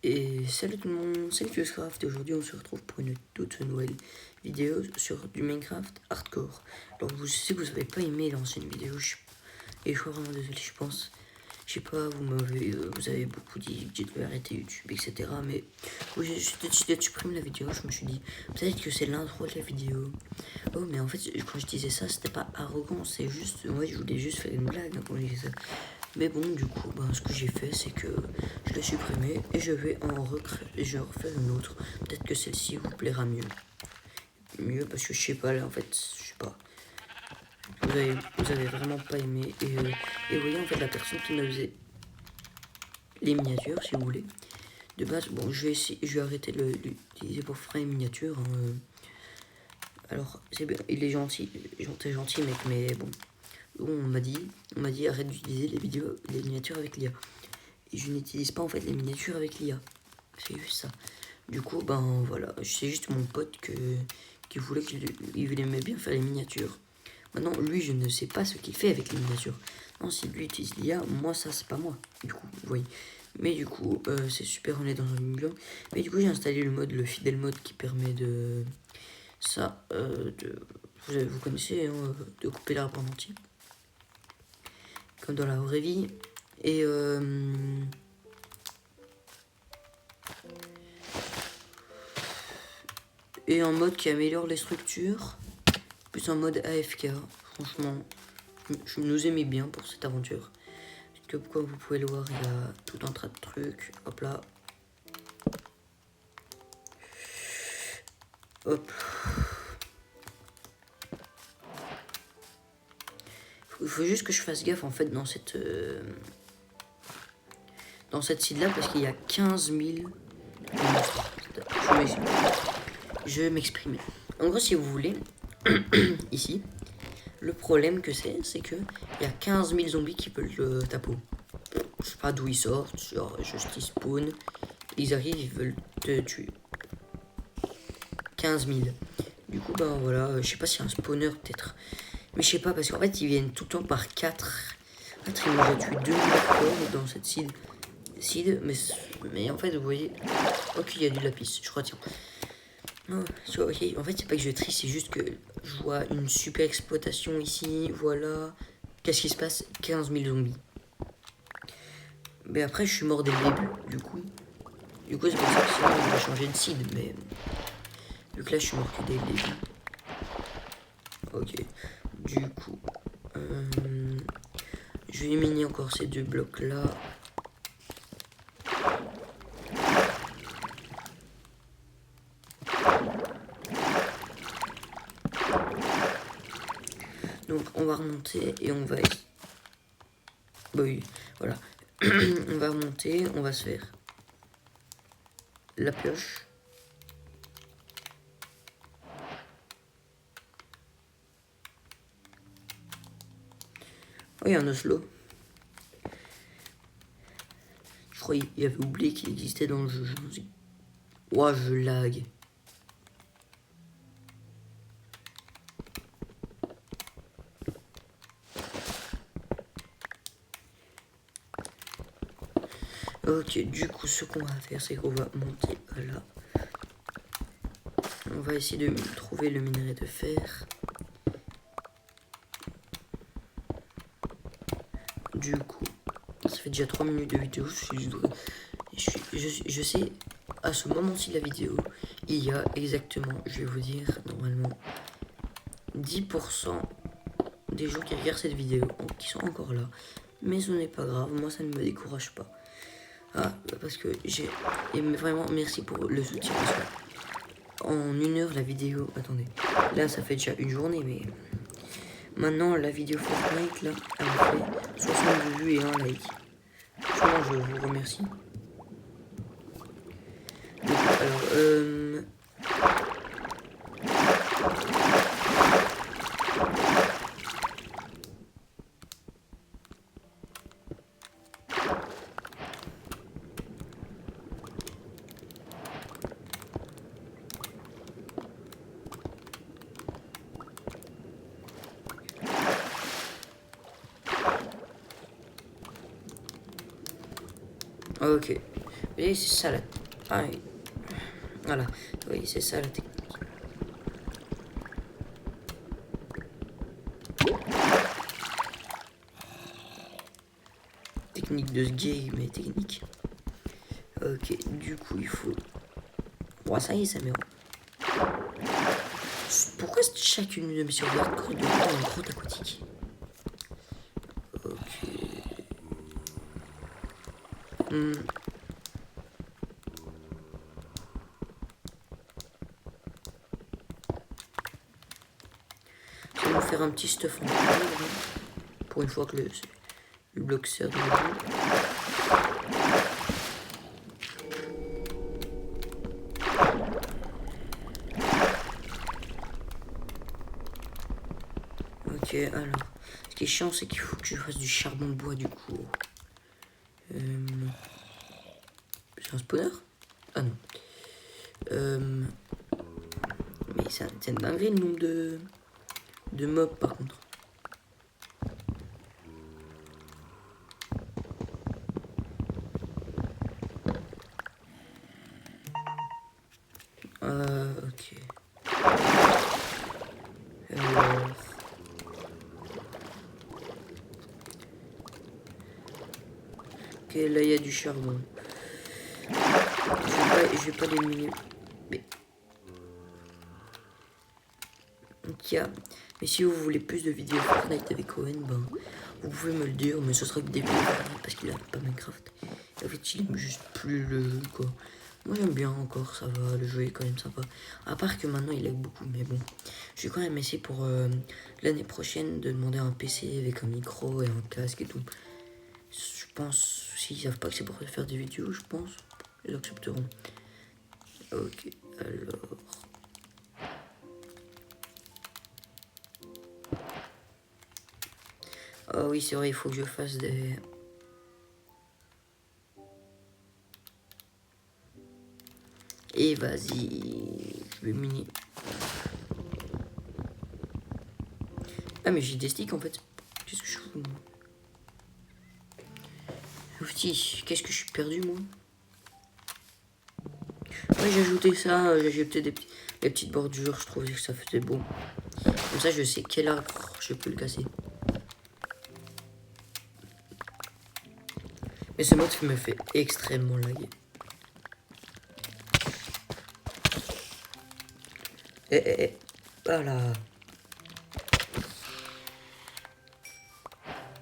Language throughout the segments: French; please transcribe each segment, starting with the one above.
Et salut tout le monde, c'est Craft et aujourd'hui on se retrouve pour une toute nouvelle vidéo sur du Minecraft Hardcore. Alors je sais que vous n'avez pas aimé l'ancienne vidéo, et je suis vraiment désolé, je pense. Je sais pas, vous avez beaucoup dit que j'ai dû arrêter YouTube, etc. Mais j'ai décidé de supprimer la vidéo, je me suis dit, peut-être que c'est l'intro de la vidéo. Oh mais en fait, quand je disais ça, c'était pas arrogant, c'est juste, moi je voulais juste faire une blague quand je disais ça. Mais bon, du coup, ce que j'ai fait, c'est que je l'ai supprimé et je vais je vais en refaire une autre. Peut-être que celle-ci vous plaira mieux. Mieux parce que je sais pas, là, en fait, je sais pas. Vous avez vraiment pas aimé. Et vous voyez, en fait, la personne qui me faisait les miniatures, si vous voulez. De base, bon, je vais arrêter de l'utiliser pour faire les miniatures. Hein. Alors, c'est bien, il est gentil, mec, mais bon. On m'a dit arrête d'utiliser les miniatures avec l'IA. Et je n'utilise pas en fait les miniatures avec l'IA. C'est juste ça. Du coup, voilà, c'est juste mon pote qui voulait qu'il aimait bien faire les miniatures. Maintenant, lui, je ne sais pas ce qu'il fait avec les miniatures. Non, si lui utilise l'IA, moi, ça, c'est pas moi. Du coup, vous voyez. Mais du coup, c'est super, on est dans un milieu. Mais du coup, j'ai installé le fidèle mode qui permet de... Ça, vous connaissez, hein, de couper l'arbre en entier. Comme dans la vraie vie. Et un mode qui améliore les structures. Plus un mode AFK. Franchement, je nous aimais bien pour cette aventure. Parce que comme vous pouvez le voir, il y a tout un tas de trucs. Hop là. Hop. Il faut juste que je fasse gaffe en fait dans cette site là parce qu'il y a 15 000 je m'exprime. En gros, si vous voulez, ici, le problème que c'est que il y a 15 000 zombies qui veulent ta peau. Je sais pas d'où ils sortent, genre juste ils spawn, ils arrivent, ils veulent te tuer. 15 000. Du coup, voilà, je sais pas s'il y a un spawner peut-être. Mais je sais pas, parce qu'en fait, ils viennent tout le temps par 4. En fait, ils m'ont déjà tué 2 corps dans cette seed, mais en fait, vous voyez. Ok, il y a du lapis, je crois, tiens. Non, ok, en fait, c'est pas que je trie, c'est juste que je vois une super exploitation ici, voilà. Qu'est-ce qui se passe? 15 000 zombies. Mais après, je suis mort dès le début, du coup. C'est pour ça que sinon, je vais changer de seed, mais. Vu que là, je suis mort que dès le début. Ok, du coup. Je vais éliminer encore ces 2 blocs là. Donc on va remonter et on va... Bah oui, voilà. On va remonter, on va se faire la pioche. Oh, il y a un oslo. Je croyais qu'il avait oublié qu'il existait dans le jeu. Ouah, je lag. Ok, du coup, ce qu'on va faire, c'est qu'on va monter là. On va essayer de trouver le minerai de fer. Du coup, ça fait déjà 3 minutes de vidéo. Je sais, à ce moment-ci de la vidéo, il y a exactement, je vais vous dire, normalement, 10% des gens qui regardent cette vidéo qui sont encore là. Mais ce n'est pas grave, moi ça ne me décourage pas. Ah, parce que et vraiment, merci pour le soutien. En 1 heure, la vidéo... Attendez, là ça fait déjà une journée, mais... Maintenant, la vidéo Fortnite, là, elle a fait 62 vues et 1 like. Franchement, je vous remercie. Donc, alors, ok. Vous voyez, c'est ça la... Ah, oui. Voilà, oui, c'est ça la technique. Technique de ce game, mais technique. Ok, du coup, il faut... Bon, ça y est, ça met... Pourquoi chacune de mes sauvegardes coûte de temps en grotte aquatique? Ok. Je vais vous faire un petit stuff en cuivre, pour une fois que le bloc sert de l'eau. Ok, alors, ce qui est chiant, c'est qu'il faut que je fasse du charbon de bois du coup. C'est un spawner? Ah non. Mais c'est une dinguerie le nombre de mobs par contre. Ok. Alors... Ok, là il y a du charbon. Je vais pas l'éliminer. Mais... Donc, mais si vous voulez plus de vidéos Fortnite avec Owen, ben, vous pouvez me le dire, mais ce sera que des vidéos Fortnite parce qu'il a pas Minecraft. En fait, il aime juste plus le jeu, quoi. Moi, j'aime bien encore, ça va, le jeu est quand même sympa. À part que maintenant, il lag beaucoup, mais bon. Je vais quand même essayer pour l'année prochaine de demander un PC avec un micro et un casque et tout. Je pense, s'ils savent pas que c'est pour faire des vidéos, je pense, ils accepteront. Ok, alors... Ah oui, c'est vrai, il faut que je fasse des... Et vas-y, je vais miner. Ah mais j'ai des sticks en fait. Qu'est-ce que je fous moi? Oufti, qu'est-ce que je suis perdu moi? Ouais, j'ai ajouté ça, j'ai ajouté des petites bordures, je trouvais que ça faisait beau. Comme ça je sais quel arbre je peux le casser. Mais ce mode me fait extrêmement laguer. Voilà.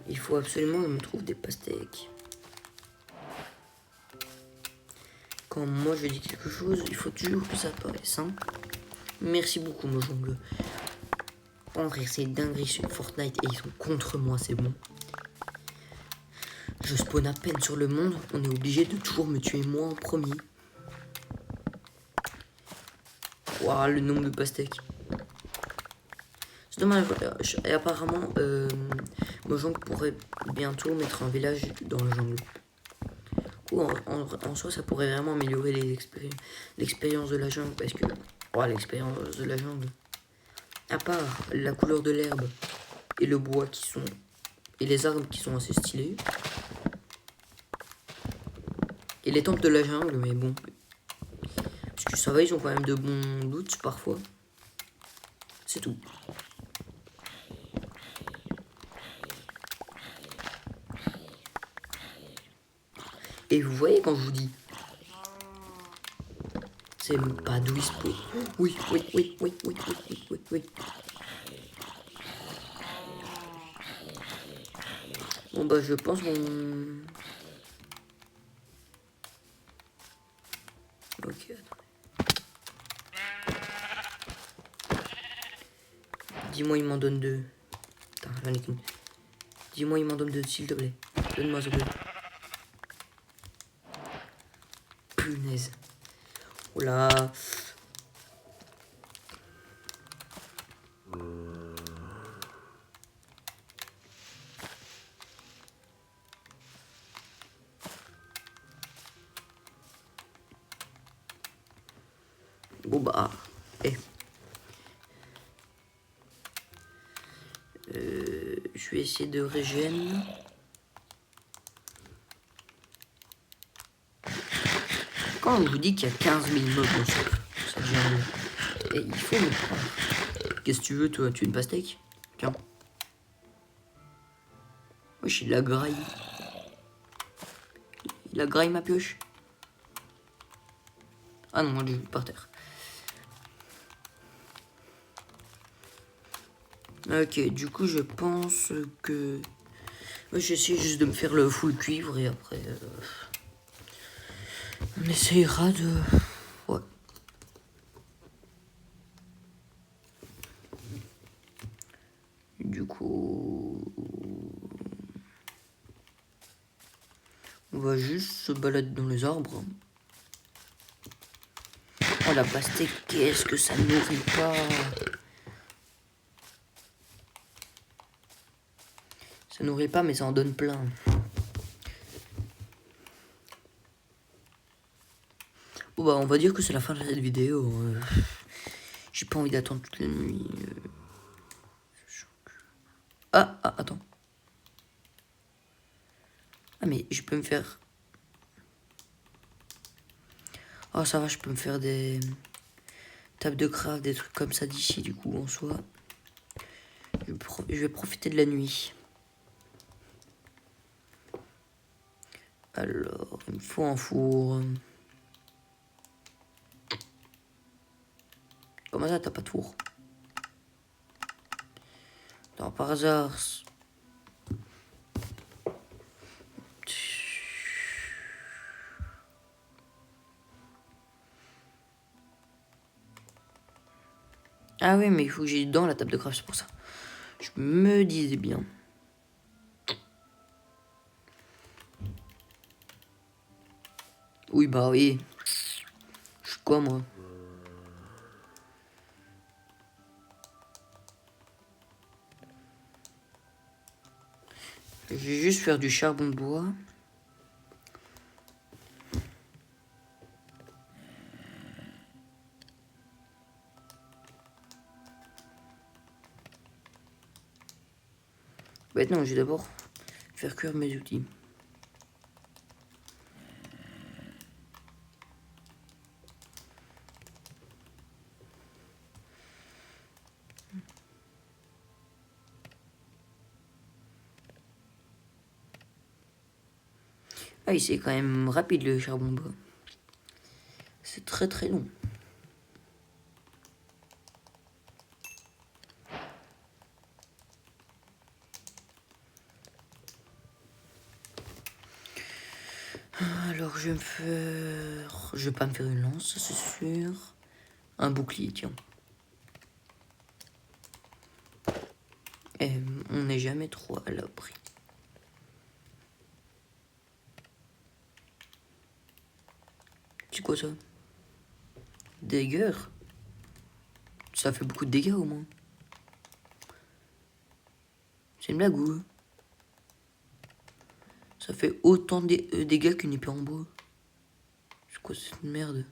Il faut absolument que je me trouve des pastèques. Quand moi je dis quelque chose, il faut toujours que ça apparaisse. Hein. Merci beaucoup, Mojang. En vrai, c'est dinguerie sur Fortnite et ils sont contre moi, c'est bon. Je spawn à peine sur le monde, on est obligé de toujours me tuer moi en premier. Waouh, le nombre de pastèques. C'est dommage, et apparemment, Mojang pourrait bientôt mettre un village dans le jungle. Ou en soi, ça pourrait vraiment améliorer l'expérience de la jungle, parce que, oh, l'expérience de la jungle, à part la couleur de l'herbe et le bois qui sont, et les arbres qui sont assez stylés, et les temples de la jungle, mais bon, parce que ça va, ils ont quand même de bons loots parfois. C'est tout. Et vous voyez quand je vous dis, c'est pas d'où il se peut. Oui. Bon bah je pense qu'on... Ok, dis-moi il m'en donne deux. Putain, j'en ai qu'une. Dis-moi il m'en donne deux, s'il te plaît. Donne-moi ce bleu. Punaise. Oula. Bon bah. Je vais essayer de régène. quand je vous dis qu'il y a 15 000 mobs dans cette journée, et il faut me croire. Qu'est-ce que tu veux, toi? Tu veux une pastèque? Tiens. Wesh, il a graille. Il a graille ma pioche. Ah non, je par terre. Ok, du coup, je pense que... Moi, j'essaie juste de me faire le full cuivre et après... on essayera de... Ouais. Du coup... on va juste se balader dans les arbres. Oh, la pastèque, qu'est-ce que ça nourrit pas? Ça nourrit pas, mais ça en donne plein. Bon bah on va dire que c'est la fin de cette vidéo. J'ai pas envie d'attendre toute la nuit. Attends. Ah mais je peux me faire... Oh ça va, je peux me faire des tables de craft, des trucs comme ça d'ici du coup en soi. Je vais profiter de la nuit. Alors, il me faut un four. Comment ça, t'as pas de four? Non, par hasard... Ah oui, mais il faut que j'aille dans la table de craft, c'est pour ça. Je me disais bien. Oui, bah oui. Je suis quoi, moi? Je vais juste faire du charbon de bois. Maintenant, je vais d'abord faire cuire mes outils. Ah, c'est quand même rapide le charbon de bois. C'est très très long. Alors je vais me faire... Je vais pas me faire une lance, c'est sûr. Un bouclier, tiens. Et on n'est jamais trop à l'abri. C'est quoi ça? Dégâts? Ça fait beaucoup de dégâts au moins. C'est une blague ou? Ça fait autant de dégâts qu'une épée en bois. C'est quoi cette merde?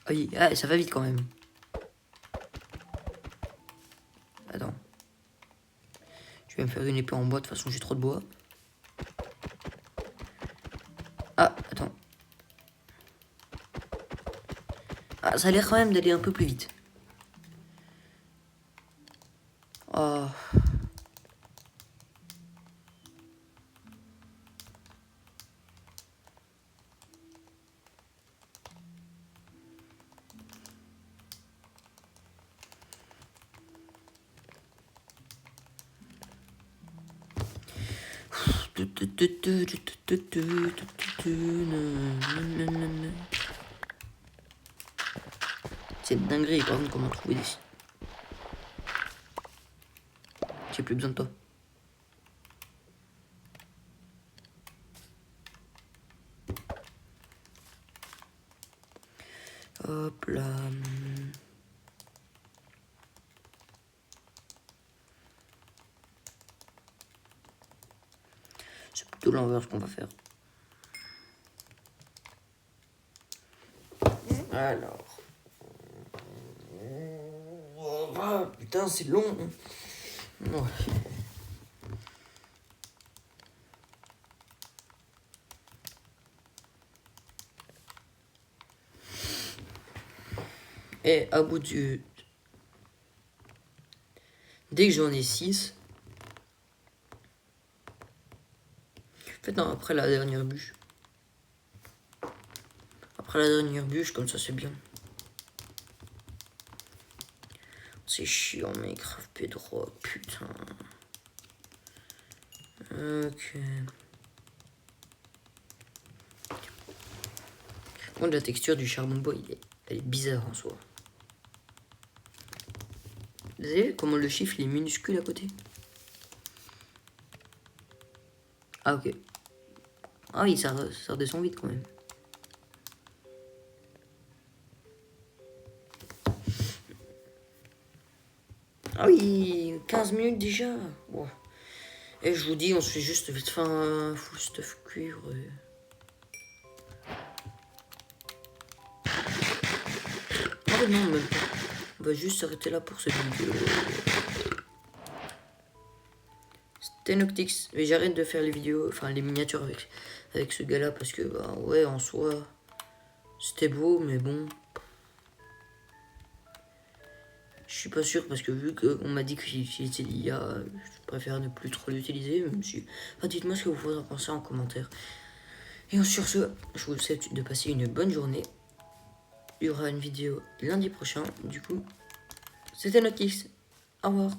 Aïe, ah, ça va vite quand même. Attends. Je vais me faire une épée en bois, de toute façon j'ai trop de bois. Ah, attends. Ah, ça a l'air quand même d'aller un peu plus vite. Oh. C'est une dinguerie, par contre, comment trouver des... J'ai plus besoin de toi. Hop là. C'est plutôt l'inverse qu'on va faire. Alors. Oh, putain, c'est long. Ouais. Et à bout du... Dès que j'en ai 6... En fait, non, après la dernière bûche. Après la dernière bûche, comme ça, c'est bien. C'est chiant, Minecraft P3, putain. Ok. Bon, la texture du charbon bois, elle est bizarre en soi. Vous avez vu comment le chiffre il est minuscule à côté? Ah, ok. Ah oui, ça redescend vite quand même. Ah oui, 15 minutes déjà. Wow. Et je vous dis, on se fait juste vite fait un full stuff cuivre. Ah non, même pas. On va juste s'arrêter là pour cette vidéo. C'était Noctix. Mais j'arrête de faire les vidéos, enfin les miniatures avec ce gars-là parce que, bah ouais, en soi, c'était beau, mais bon. Je suis pas sûr parce que vu qu'on m'a dit que j'utilisais l'IA, je préfère ne plus trop l'utiliser. Même si... Enfin, dites-moi ce que vous en pensez en commentaire. Et sur ce, je vous souhaite de passer une bonne journée. Il y aura une vidéo lundi prochain. Du coup, c'était Noctix. Au revoir.